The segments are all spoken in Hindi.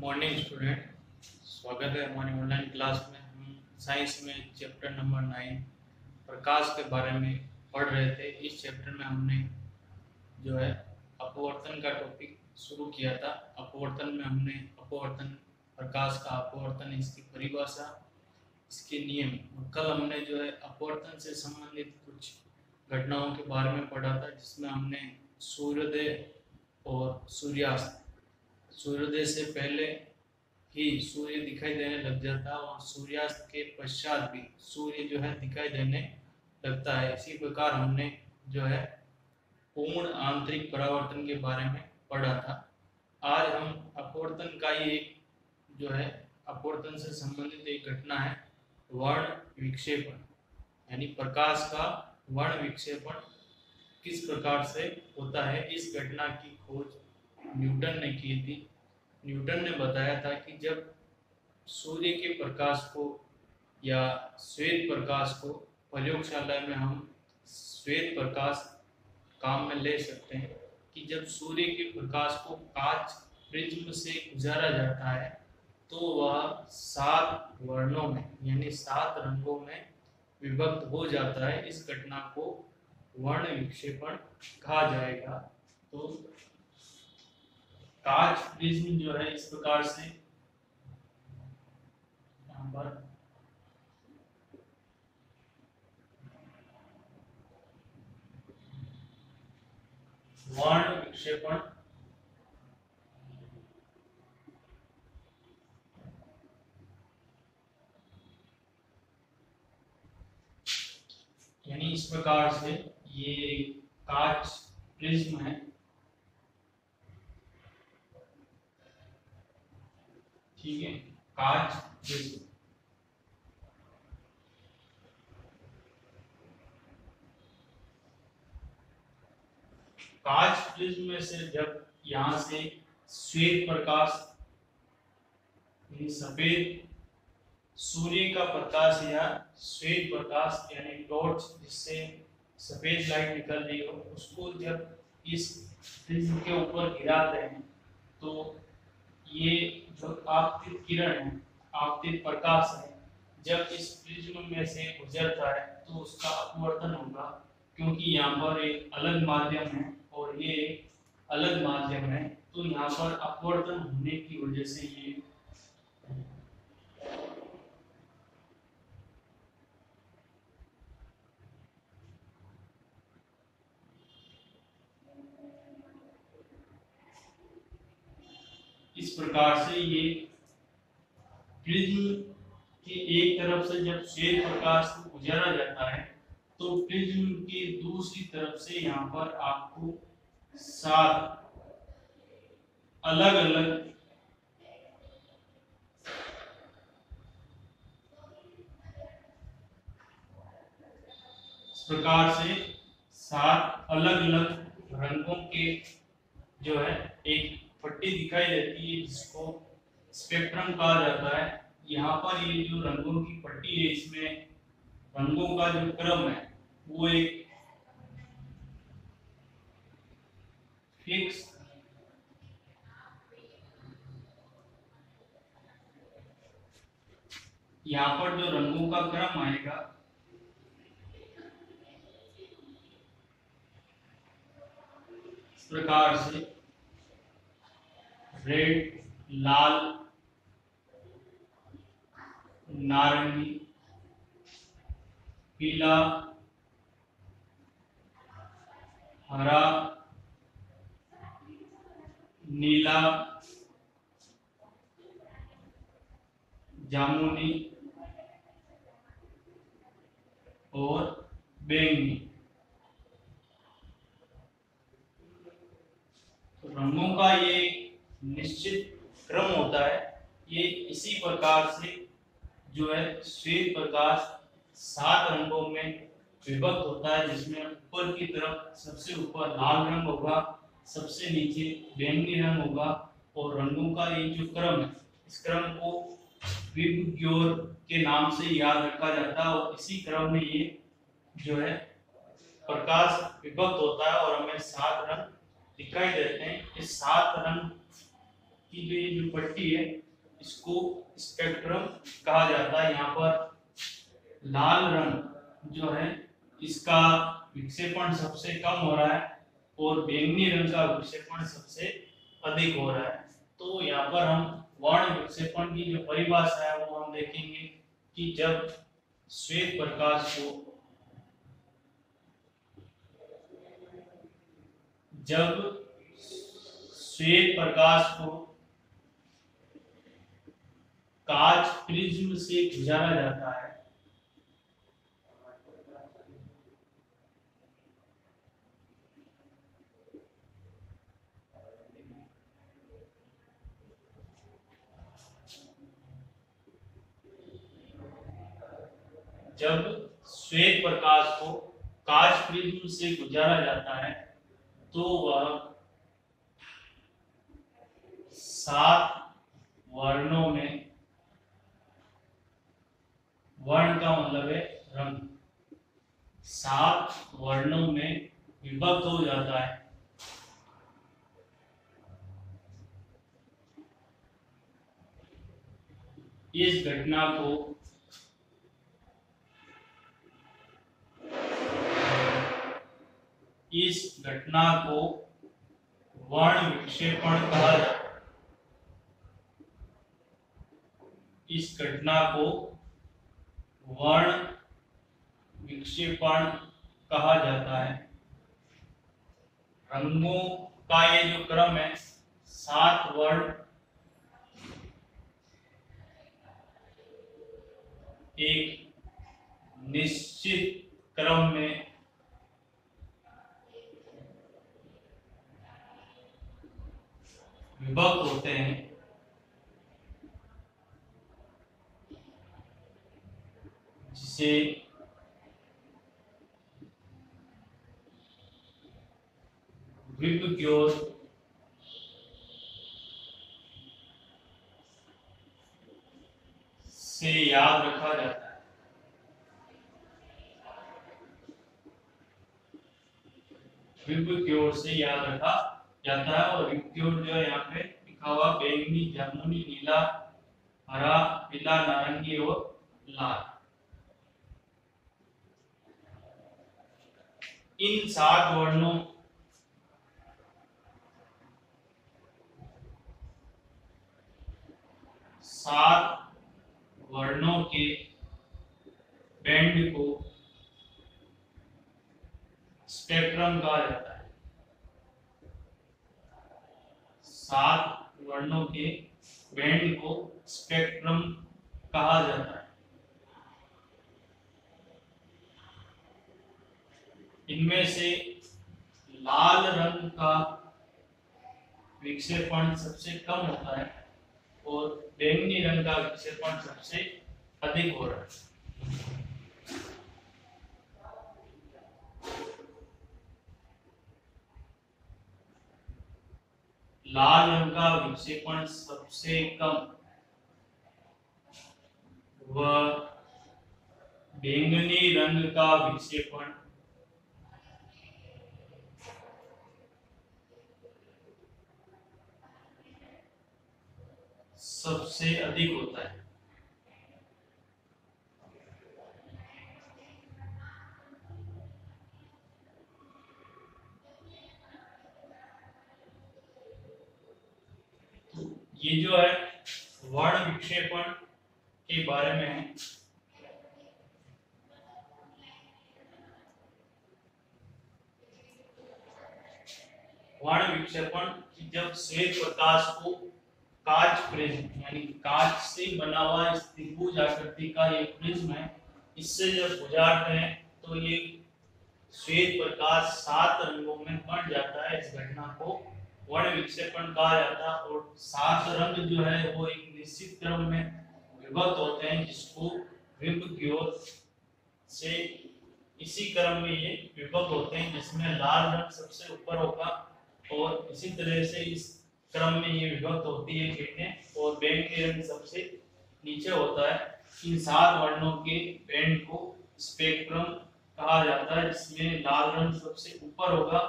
मॉर्निंग स्टूडेंट, स्वागत है हमारी ऑनलाइन क्लास में। हम साइंस में चैप्टर नंबर 9 प्रकाश के बारे में पढ़ रहे थे। इस चैप्टर में हमने जो है अपवर्तन का टॉपिक शुरू किया था। अपवर्तन में हमने अपवर्तन, प्रकाश का अपवर्तन, इसकी परिभाषा, इसके नियम, और कल हमने जो है अपवर्तन से संबंधित कुछ घटनाओं के बारे में पढ़ा था, जिसमें हमने सूर्योदय और सूर्यास्त, सूर्योदय से पहले ही सूर्य दिखाई देने लग जाता और सूर्यास्त के पश्चात भी सूर्य जो है दिखाई देने लगता है। इसी प्रकार हमने जो है पूर्ण आंतरिक परावर्तन के बारे में पढ़ा था। आज हम अपवर्तन का ही एक जो है अपवर्तन से संबंधित एक घटना है, वर्ण विक्षेपण, यानी प्रकाश का वर्ण विक्षेपण किस प्रकार से होता है। इस घटना की खोज न्यूटन ने की थी। न्यूटन ने बताया था कि जब सूर्य के प्रकाश को या श्वेत प्रकाश को, प्रयोगशाला में हम श्वेत प्रकाश काम में ले सकते हैं, कि जब सूर्य के प्रकाश को कांच प्रिज्म से गुजारा जाता है तो वह 7 वर्णों में यानी 7 रंगों में विभक्त हो जाता है। इस घटना को वर्ण विक्षेपण कहा जाएगा। तो कांच प्रिज्म जो है इस प्रकार से यहाँ पर वर्ण विक्षेपण यानी इस प्रकार से ये कांच प्रिज्म है, ठीक है, कांच प्रिज्म। कांच प्रिज्म में से जब यहां से श्वेत प्रकाश यानी सफेद सूर्य का प्रकाश या श्वेत प्रकाश यानी टॉर्च, जिससे सफेद लाइट निकल रही हो, उसको जब इस प्रिज्म के ऊपर गिराते हैं तो ये जो आपतित किरण है, आपतित प्रकाश है, जब इस प्रिज्म में से गुजरता है तो उसका अपवर्तन होगा, क्योंकि यहाँ पर एक अलग माध्यम है और ये एक अलग माध्यम है। तो यहाँ पर अपवर्तन होने की वजह से ये इस प्रकार से ये प्रिज्म की एक तरफ से जब श्वेत प्रकाश को गुजारा जाता है तो प्रिज्म की दूसरी तरफ से यहाँ पर आपको 7 अलग अलग प्रकार से 7 अलग अलग रंगों के जो है एक पट्टी दिखाई देती है, जिसको स्पेक्ट्रम कहा जाता है। यहाँ पर ये जो रंगों की पट्टी है, इसमें रंगों का जो क्रम है वो एक फिक्स यहाँ पर जो रंगों का क्रम आएगा इस प्रकार से रेड, लाल, नारंगी, पीला, हरा, नीला, जामुनी और बैंगनी। तो रंगों का ये निश्चित क्रम होता है। ये इसी प्रकार से जो है श्वेत प्रकाश 7 रंगों में विभक्त होता है, जिसमें ऊपर की तरफ सबसे ऊपर लाल रंग होगा, सबसे नीचे बैंगनी रंग होगा, और रंगों का ये जो क्रम है, इस क्रम को विबग्योर के नाम से याद रखा जाता है। और इसी क्रम में ये जो है प्रकाश विभक्त होता है और हमें 7 रंग दिखाई देते हैं। इस 7 रंग की जो पट्टी है इसको स्पेक्ट्रम कहा जाता है। यहाँ पर लाल रंग जो है इसका विक्षेपण सबसे कम हो रहा है और बैंगनी रंग का विक्षेपण सबसे अधिक हो रहा है। तो यहाँ पर हम वर्ण विक्षेपण की जो परिभाषा है वो हम देखेंगे कि जब श्वेत प्रकाश को कांच प्रिज्म से गुजारा जाता है जब श्वेत प्रकाश को कांच प्रिज्म से गुजारा जाता है तो वह 7 वर्णों में, वर्ण का मतलब है रंग, 7 वर्णों में विभक्त हो जाता है। इस घटना को वर्ण विक्षेपण कहा जाता है। इस घटना को वर्ण विक्षेपण कहा जाता है। रंगों का ये जो क्रम है, 7 वर्ण एक निश्चित क्रम में विभक्त होते हैं, जिसे विबग्योर से याद रखा जाता है। विबग्योर से याद रखा जाता है। और विबग्योर जो है यहाँ पे लिखा हुआ बैंगनी, जामुनी, नीला, हरा, पीला, नारंगी और लाल। इन 7 वर्णों के बैंड को स्पेक्ट्रम कहा जाता है। 7 वर्णों के बैंड को स्पेक्ट्रम कहा जाता है। इनमें से लाल रंग का विक्षेपण सबसे कम होता है और बैंगनी रंग का विक्षेपण सबसे अधिक हो रहा है। लाल रंग का विक्षेपण सबसे कम व बैंगनी रंग का विक्षेपण सबसे अधिक होता है। ये जो है वर्ण विक्षेपण के बारे में है। वर्ण विक्षेपण की जब श्वेत प्रकाश को कांच प्रिज्म यानी कांच से बना हुआ इस त्रिभुज आकृति का ये प्रिज्म है, इससे जब गुजारते हैं तो ये श्वेत प्रकाश 7 रंगों में बंट जाता है। इस घटना को वर्ण विक्षेपण कहा जाता है। और 7 रंग जो है वो एक निश्चित क्रम में विभक्त होते हैं, जिसको विबग्योर से इसी क्रम में ये विभक्त होते हैं, जिसमें लाल रंग सबसे ऊपर होगा और इसी तरह से इस क्रम में ये विभक्त होती है किरणें और बैंगनी रंग सबसे नीचे होता है। इन 7 वर्णों के बैंड को स्पेक्ट्रम कहा जाता है, जिसमें लाल रंग सबसे ऊपर होगा,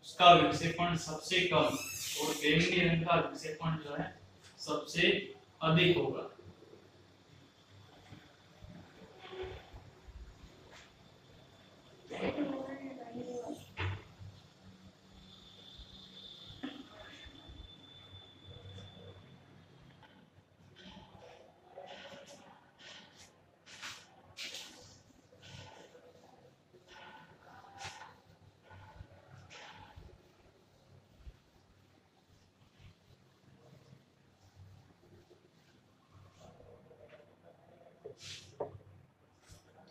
उसका विक्षेपण सबसे कम और बैंगनी रंग का विक्षेपण जो है सबसे अधिक होगा।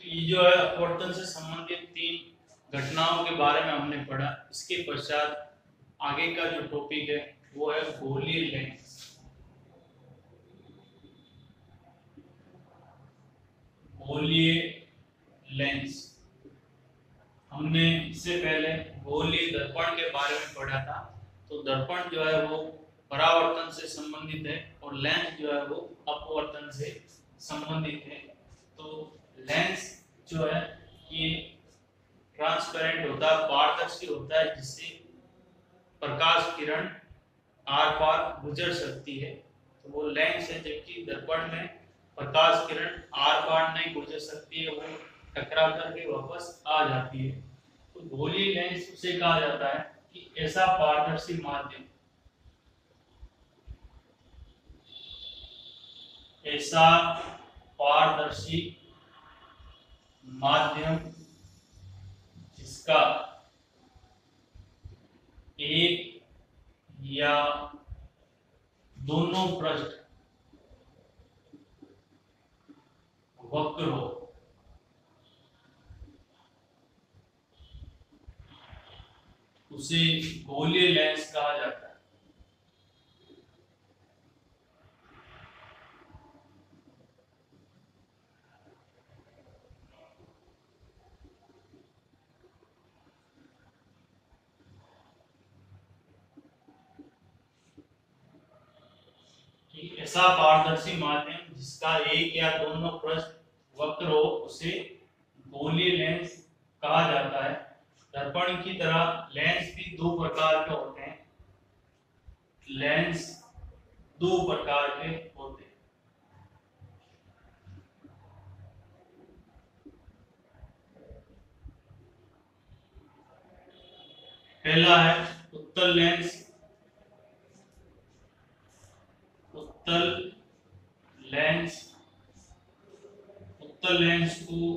ये जो है अपवर्तन से संबंधित 3 घटनाओं के बारे में हमने पढ़ा। इसके पश्चात आगे का जो टॉपिक है वो है गोलीय लेंस। गोलीय लेंस हमने इससे पहले गोलीय दर्पण के बारे में पढ़ा था। तो दर्पण जो है वो परावर्तन से संबंधित है और लेंस जो है वो अपवर्तन से संबंधित है। तो लेंस जो है ये ट्रांसपेरेंट होता है, पारदर्शी होता है, जिससे प्रकाश किरण आर पार गुजर सकती है। तो वो लेंस है, जबकि दर्पण में प्रकाश किरण आर पार नहीं गुजर सकती है, वो टकरा करके वापस आ जाती है। तो गोलीय लेंस उसे कहा जाता है कि ऐसा पारदर्शी माध्यम, ऐसा पारदर्शी माध्यम जिसका एक या दोनों पृष्ठ वक्र हो, उसे गोलीय लेंस कहा जाता है। ऐसा पारदर्शी माध्यम जिसका एक या दोनों पृष्ठ वक्र हो, उसे गोलीय लेंस कहा जाता है। दर्पण की तरह लेंस भी 2 प्रकार के होते हैं। लेंस 2 प्रकार के होते हैं। पहला है उत्तल लेंस। उत्तल लेंस, उत्तल लेंस को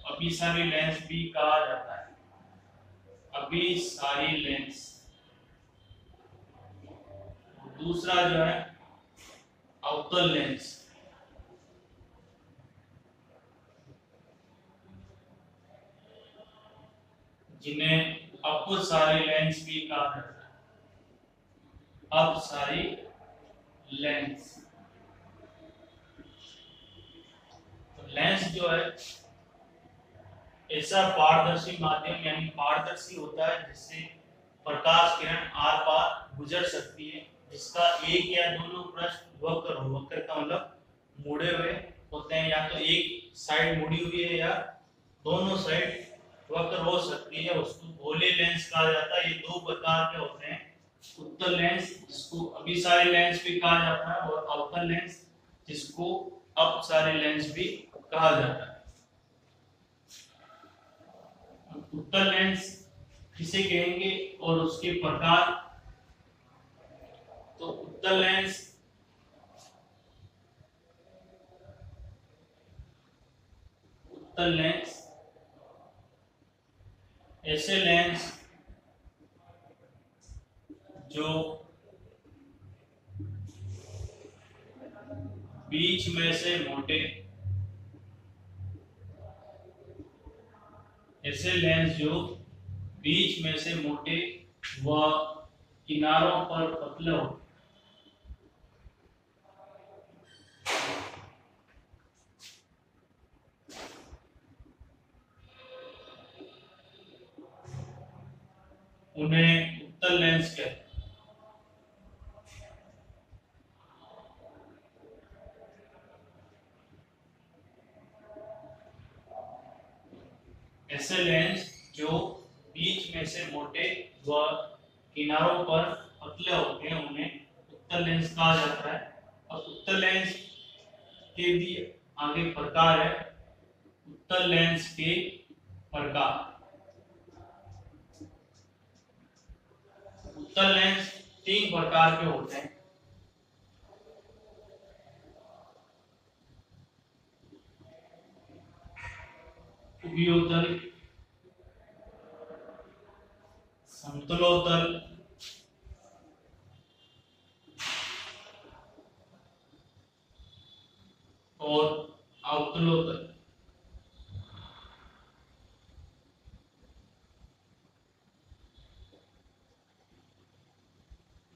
अभिसारी लेंस भी कहा जाता है। अभिसारी लेंस। दूसरा जो है अवतल लेंस, जिन्हें अपसारी लेंस भी कहा जाता है। अपसारी लेंस। तो लेंस जो है ऐसा पारदर्शी माध्यम यानी पारदर्शी होता है जिससे प्रकाश किरण आर पार गुजर सकती है, जिसका एक या दोनों पृष्ठ वक्र हो। वक्र का मतलब मुड़े हुए होते हैं, या तो एक साइड मुड़ी हुई है या दोनों साइड वक्र हो सकती है, उसको गोलीय लेंस कहा जाता है। ये 2 प्रकार के होते हैं। उत्तल लेंस जिसको अभिसारी लेंस भी कहा जाता है, और अवतल लेंस जिसको अपसारी लेंस भी कहा जाता है। उत्तल लेंस किसे कहेंगे और उसके प्रकार? तो उत्तल लेंस ऐसे लेंस जो बीच में से मोटे, ऐसे लेंस जो बीच में से मोटे व किनारों पर पतले होते, उन्हें उत्तल लेंस कहते हैं। ऐसे लेंस जो बीच में से मोटे व किनारों पर पतले होते हैं उन्हें उत्तल लेंस कहा जाता है। और उत्तल लेंस के भी आगे प्रकार है, उत्तल लेंस के प्रकार। उत्तल लेंस 3 प्रकार के होते हैं। उभयोतल, समतलोतल और अवतलोतल।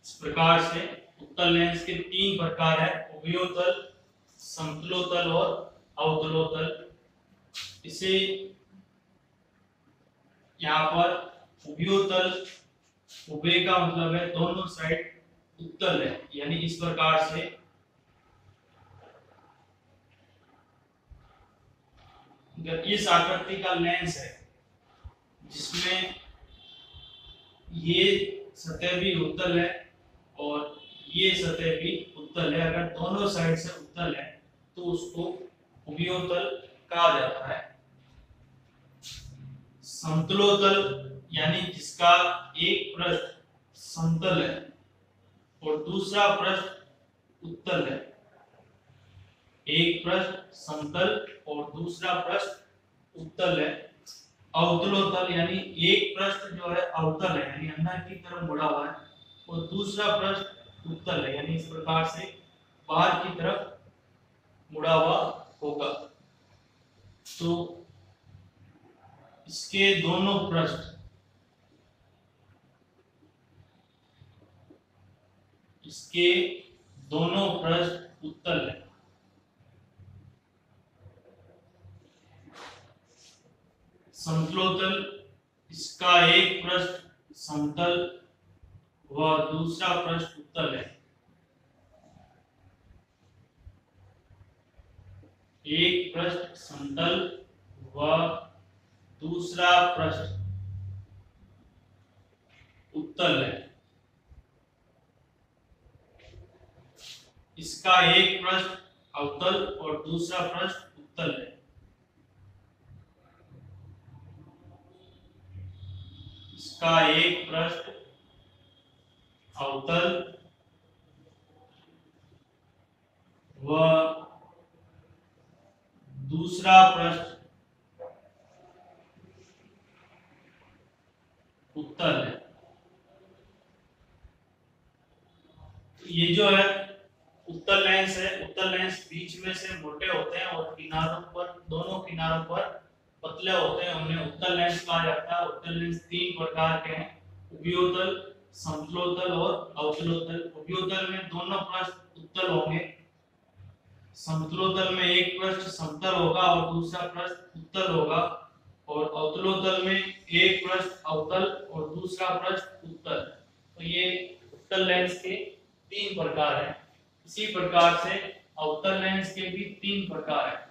इस प्रकार से उत्तल लेंस के 3 प्रकार है, उभयोतल, समतलोतल और अवतलोतल। इसे यहाँ पर उभयोतल, उभय का मतलब है दोनों साइड उत्तल है, यानी इस प्रकार से इस आकृति का लेंस है जिसमें ये सतह भी उत्तल है और ये सतह भी उत्तल है। अगर दोनों साइड से उत्तल है तो उसको उभयोतल कहा जाता है। समतलोतल यानी जिसका एक पृष्ठ समतल है और दूसरा पृष्ठ उत्तल है। एक पृष्ठ समतल और दूसरा पृष्ठ उत्तल है। अवतलोतल यानी एक पृष्ठ जो है अवतल है, यानी अंदर की तरफ मुड़ा हुआ है, और दूसरा पृष्ठ उत्तल है, यानी इस प्रकार से बाहर की तरफ मुड़ा हुआ होगा। तो इसके दोनों पृष्ठ, इसके दोनों पृष्ठ उत्तल है। समतलोतल, इसका एक पृष्ठ समतल व दूसरा पृष्ठ उत्तल है। एक पृष्ठ समतल व दूसरा पृष्ठ उत्तल है। इसका एक पृष्ठ अवतल और दूसरा पृष्ठ उत्तल है। इसका एक पृष्ठ अवतल व दूसरा पृष्ठ उत्तल है। ये जो है उत्तल लेंस है, उत्तल लेंस बीच में से मोटे होते हैं और किनारों पर, दोनों किनारों पर पतले होते हैं, उन्हें उत्तल लेंस कहा जाता है। उत्तल लेंस 3 प्रकार के हैं, उभयोतल, समतलोतल और अवतलोतल। उभयोतल में दोनों पृष्ठ उत्तल होंगे, समतलोतल में एक पृष्ठ समतल होगा और दूसरा पृष्ठ उत्तल होगा, और अवतलोतल में एक पृष्ठ अवतल और दूसरा पृष्ठ उत्तल। तो ये उत्तल लेंस के 3 प्रकार हैं। इसी प्रकार से अवतल लेंस के भी 3 प्रकार हैं।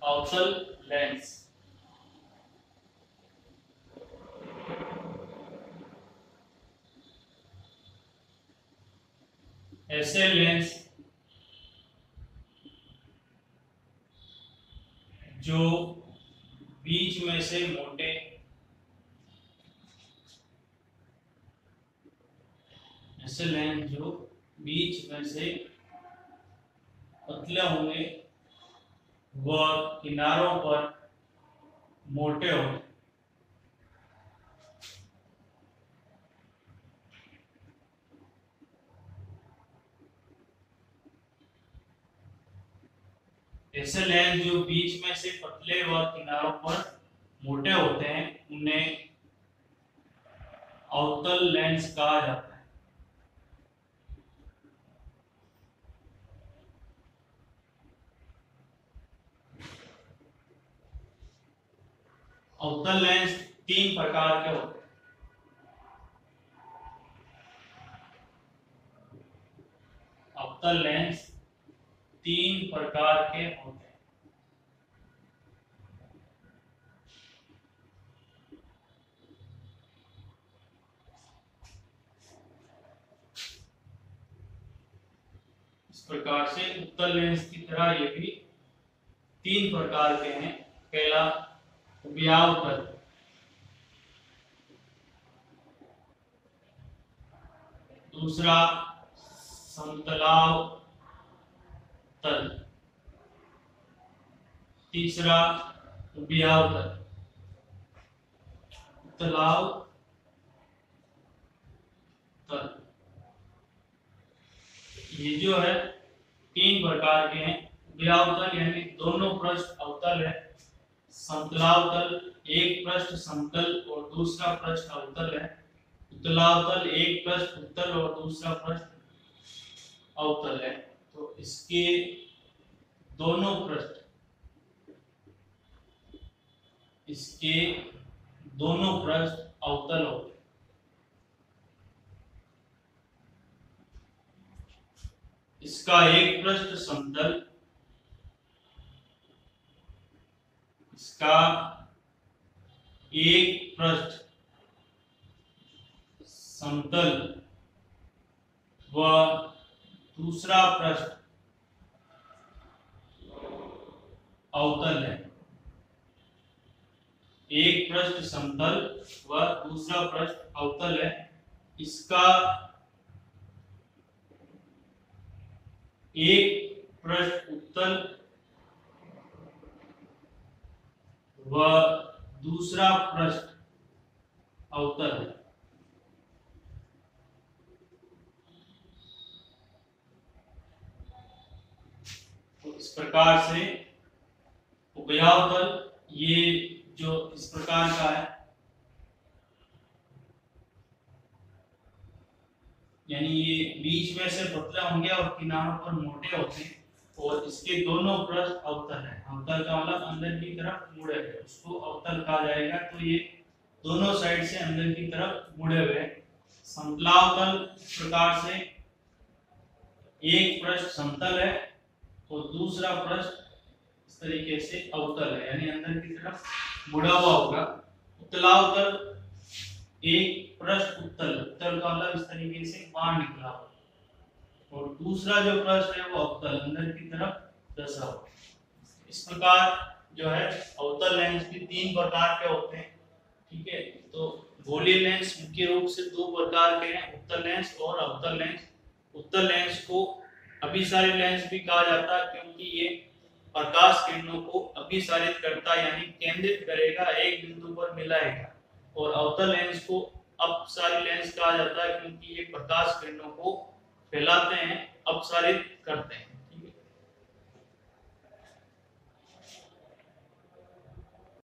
अवतल लेंस, ऐसे लेंस जो बीच में से मोटे, ऐसे लेंस जो बीच में से पतले होंगे व किनारों पर मोटे होंगे। ऐसे लेंस जो बीच में से पतले व किनारों पर मोटे होते हैं उन्हें अवतल लेंस कहा जाता है। अवतल लेंस 3 प्रकार के होते हैं। अवतल लेंस 3 प्रकार के होते हैं। प्रकार से उत्तल लेंस की तरह ये भी 3 प्रकार के हैं। पहला व्यावतल, दूसरा समतलावतल, तीसरा व्यावतल। उत्तलावतल ये जो है 3 प्रकार के हैं। व्यावतल यानी दोनों पृष्ठ अवतल है। समतलावतल एक पृष्ठ समतल और दूसरा पृष्ठ अवतल है। उत्तलावतल एक पृष्ठ उत्तल और दूसरा पृष्ठ अवतल है। तो इसके दोनों पृष्ठ अवतल होते हैं। इसका एक पृष्ठ समतल, इसका एक पृष्ठ समतल व दूसरा पृष्ठ अवतल है। एक पृष्ठ समतल व दूसरा पृष्ठ अवतल है। इसका एक पृष्ठ उत्तल व दूसरा पृष्ठ अवतल है। तो इस प्रकार से उभयावतल ये जो इस प्रकार का है, यानी ये बीच में से पतले होंगे और किनारों पर मोटे होते हैं, और इसके दोनों पृष्ठ अवतल है। अवतल का मतलब अंदर की तरफ मुड़े हुए, उसको अवतल कहा जाएगा। तो ये दोनों साइड से अंदर की तरफ मुड़े हुए। समतलावतल प्रकार से एक पृष्ठ समतल है और दूसरा पृष्ठ इस तरीके से अवतल है, यानी अंदर की तरफ मुड़ा हुआ होगा। उत्तलावतल एक पृष्ठ उत्तल, उत्तल का मतलब इस तरीके से बाहर निकला हो, और दूसरा जो पृष्ठ है वो अवतल, अंदर की तरफ धंसा हो। इस प्रकार जो है अवतल लेंस भी 3 प्रकार के होते हैं। ठीक है, तो गोलीय लेंस मुख्य रूप से 2 प्रकार के हैं, उत्तल लेंस और अवतल लेंस। उत्तल लेंस को अभिसारित लेंस भी कहा जाता है, क्योंकि ये प्रकाश किरणों को अभिसारित करता यानी केंद्रित करेगा, एक बिंदु पर मिलाएगा। और अवतल लेंस को अपसारित लेंस कहा जाता है, क्योंकि ये प्रकाश किरणों को फैलाते हैं, अपसारित करते हैं।